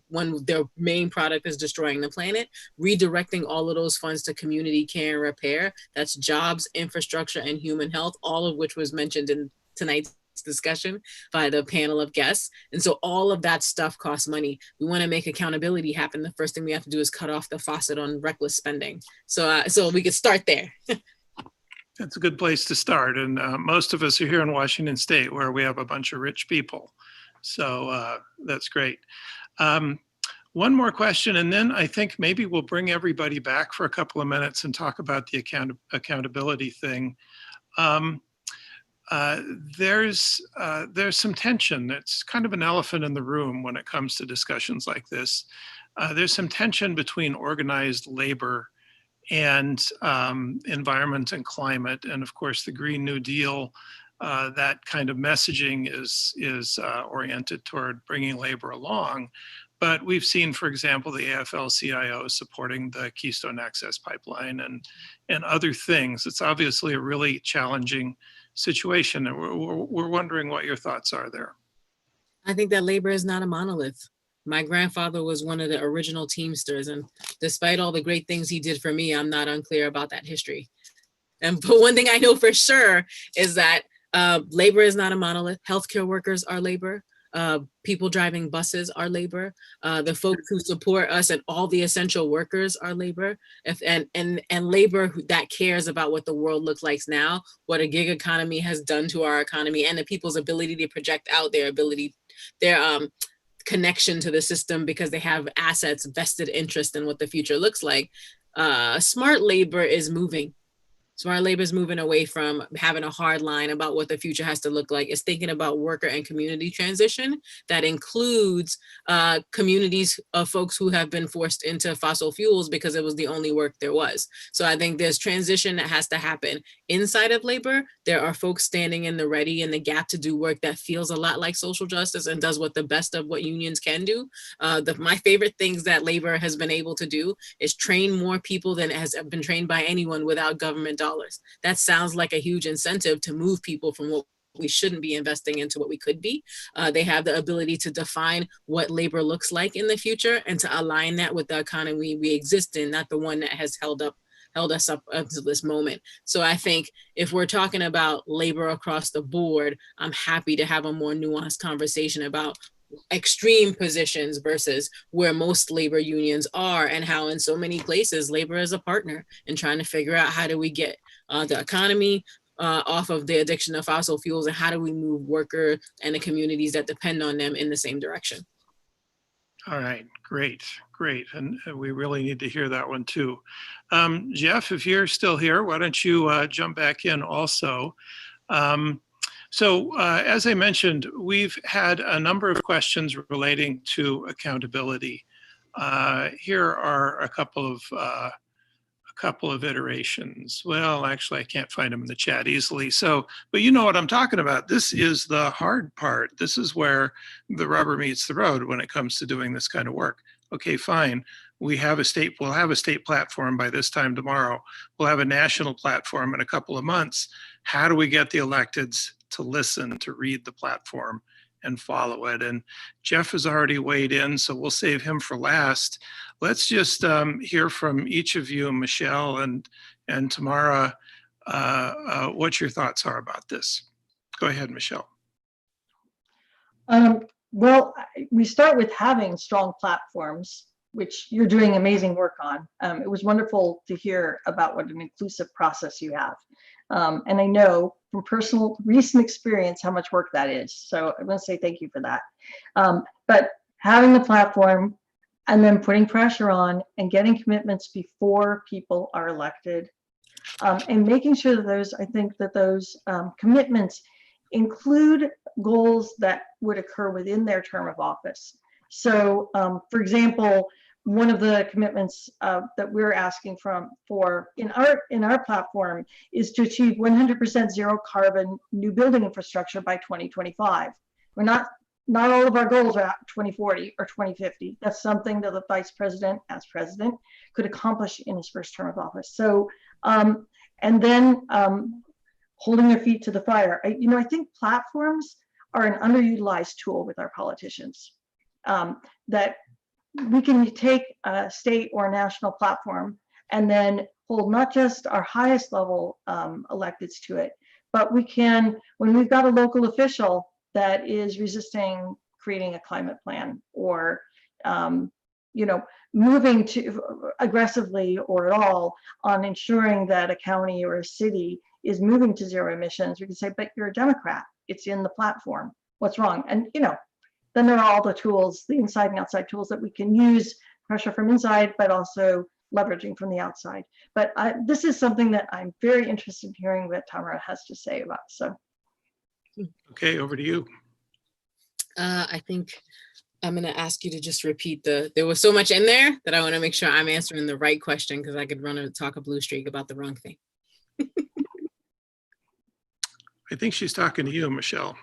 main product is destroying the planet, redirecting all of those funds to community care and repair. That's jobs, infrastructure, and human health, all of which was mentioned in tonight's discussion by the panel of guests. And so all of that stuff costs money. We want to make accountability happen. The first thing we have to do is cut off the faucet on reckless spending. So we could start there. That's a good place to start. And most of us are here in Washington State where we have a bunch of rich people. So that's great. One more question, and then I think maybe we'll bring everybody back for a couple of minutes and talk about the accountability thing. There's some tension. It's kind of an elephant in the room when it comes to discussions like this. There's some tension between organized labor and environment and climate. And of course, the Green New Deal, that kind of messaging is oriented toward bringing labor along. But we've seen, for example, the AFL-CIO supporting the Keystone Access Pipeline and other things. It's obviously a really challenging situation. And we're wondering what your thoughts are there. I think that labor is not a monolith. My grandfather was one of the original Teamsters, and despite all the great things he did for me, I'm not unclear about that history. But one thing I know for sure is that labor is not a monolith. Healthcare workers are labor. People driving buses are labor. The folks who support us and all the essential workers are labor. And labor that cares about what the world looks like now, what a gig economy has done to our economy, and the people's ability to project out their connection to the system because they have assets, vested interest in what the future looks like. Smart labor is moving. Smart labor is moving away from having a hard line about what the future has to look like. It's thinking about worker and community transition that includes communities of folks who have been forced into fossil fuels because it was the only work there was. So I think there's transition that has to happen inside of labor. There are folks standing in the ready and the gap to do work that feels a lot like social justice and does what the best of what unions can do. My favorite things that labor has been able to do is train more people than has been trained by anyone without government dollars. That sounds like a huge incentive to move people from what we shouldn't be investing into what we could be. They have the ability to define what labor looks like in the future and to align that with the economy we exist in, not the one that has held us up to this moment. So I think if we're talking about labor across the board, I'm happy to have a more nuanced conversation about extreme positions versus where most labor unions are, and how in so many places labor is a partner in trying to figure out how do we get the economy off of the addiction of fossil fuels, and how do we move workers and the communities that depend on them in the same direction. All right, great. And we really need to hear that one too. Jeff, if you're still here, why don't you jump back in also? So as I mentioned, we've had a number of questions relating to accountability. Here are a couple of iterations. Well, actually, I can't find them in the chat easily. So, but you know what I'm talking about. This is the hard part. This is where the rubber meets the road when it comes to doing this kind of work. Okay, fine. We'll have a state platform by this time tomorrow. We'll have a national platform in a couple of months. How do we get the electeds to listen, to read the platform and follow it? And Jeff has already weighed in, so we'll save him for last. Let's just hear from each of you, Michelle and Tamara, what your thoughts are about this. Go ahead, Michelle. Well, we start with having strong platforms, which you're doing amazing work on. It was wonderful to hear about what an inclusive process you have. And I know from personal recent experience how much work that is. So I want to say thank you for that. But having the platform and then putting pressure on and getting commitments before people are elected, and making sure that those commitments include goals that would occur within their term of office. So for example, one of the commitments that we're asking for in our platform is to achieve 100% zero carbon new building infrastructure by 2025. We're not all of our goals are at 2040 or 2050. That's something that the vice president, as president, could accomplish in his first term of office. So, and then holding their feet to the fire. I think platforms are an underutilized tool with our politicians. That we can take a state or a national platform and then hold not just our highest level electeds to it, but we can, when we've got a local official that is resisting creating a climate plan or moving to aggressively or at all on ensuring that a county or a city is moving to zero emissions, we can say, but you're a Democrat, it's in the platform, what's wrong? And then there are all the tools, the inside and outside tools that we can use, pressure from inside, but also leveraging from the outside. But this is something that I'm very interested in hearing what Tamara has to say about. So, okay, over to you. I think I'm going to ask you to just repeat there was so much in there that I want to make sure I'm answering the right question, because I could talk a blue streak about the wrong thing. I think she's talking to you, Michelle.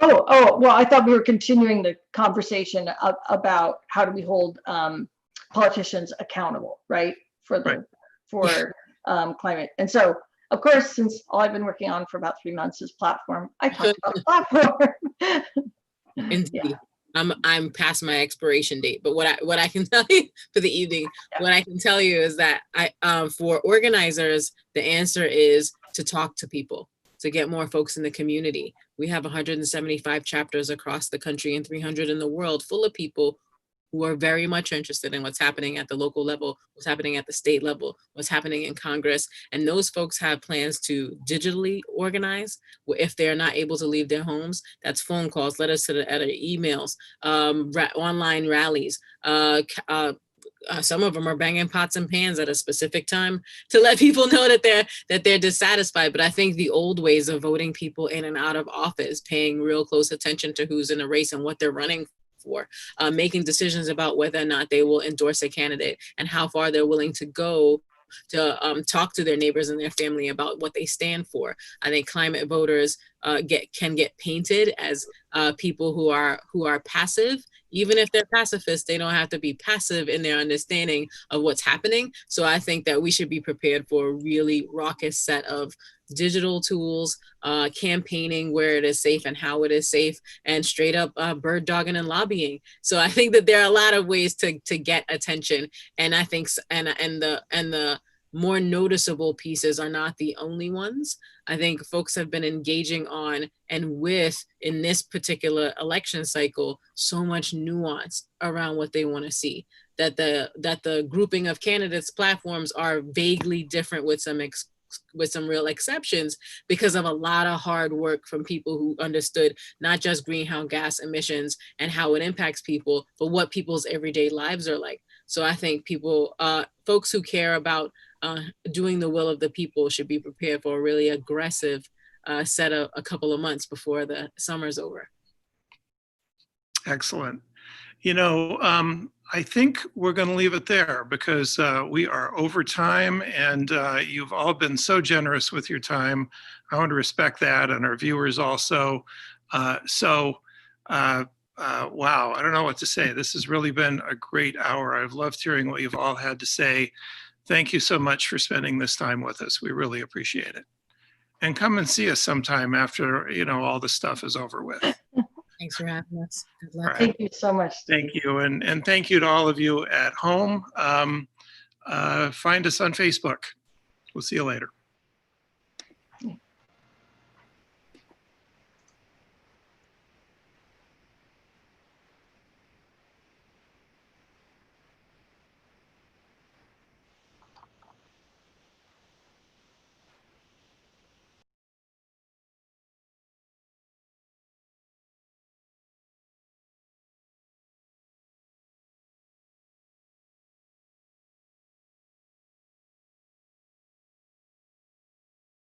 Oh, well, I thought we were continuing the conversation about how do we hold politicians accountable, right? For climate. And so, of course, since all I've been working on for about 3 months is platform, I talked about platform. Indeed. Yeah. I'm past my expiration date. But what I can tell you for the evening, what I can tell you is that for organizers, the answer is to talk to people, to get more folks in the community. We have 175 chapters across the country and 300 in the world, full of people who are very much interested in what's happening at the local level, what's happening at the state level, what's happening in Congress. And those folks have plans to digitally organize. If they're not able to leave their homes, that's phone calls, letters to the editor, emails, online rallies. Some of them are banging pots and pans at a specific time to let people know that they're dissatisfied. But I think the old ways of voting people in and out of office, paying real close attention to who's in a race and what they're running for, making decisions about whether or not they will endorse a candidate and how far they're willing to go to talk to their neighbors and their family about what they stand for. I think climate voters can get painted as people who are passive. Even if they're pacifists, they don't have to be passive in their understanding of what's happening. So I think that we should be prepared for a really raucous set of digital tools, campaigning where it is safe and how it is safe, and straight up bird dogging and lobbying. So I think that there are a lot of ways to get attention, and I think and the more noticeable pieces are not the only ones. I think folks have been engaging on and with, in this particular election cycle, so much nuance around what they want to see, that the grouping of candidates' platforms are vaguely different with some real exceptions, because of a lot of hard work from people who understood not just greenhouse gas emissions and how it impacts people, but what people's everyday lives are like. So I think folks who care about doing the will of the people should be prepared for a really aggressive set of a couple of months before the summer's over. Excellent. I think we're going to leave it there because we are over time, and you've all been so generous with your time. I want to respect that, and our viewers also. Wow, I don't know what to say. This has really been a great hour. I've loved hearing what you've all had to say. Thank you so much for spending this time with us. We really appreciate it. And come and see us sometime after, all the stuff is over with. Thanks for having us. Good luck. All right. Thank you so much. Thank you. And thank you to all of you at home. Find us on Facebook. We'll see you later.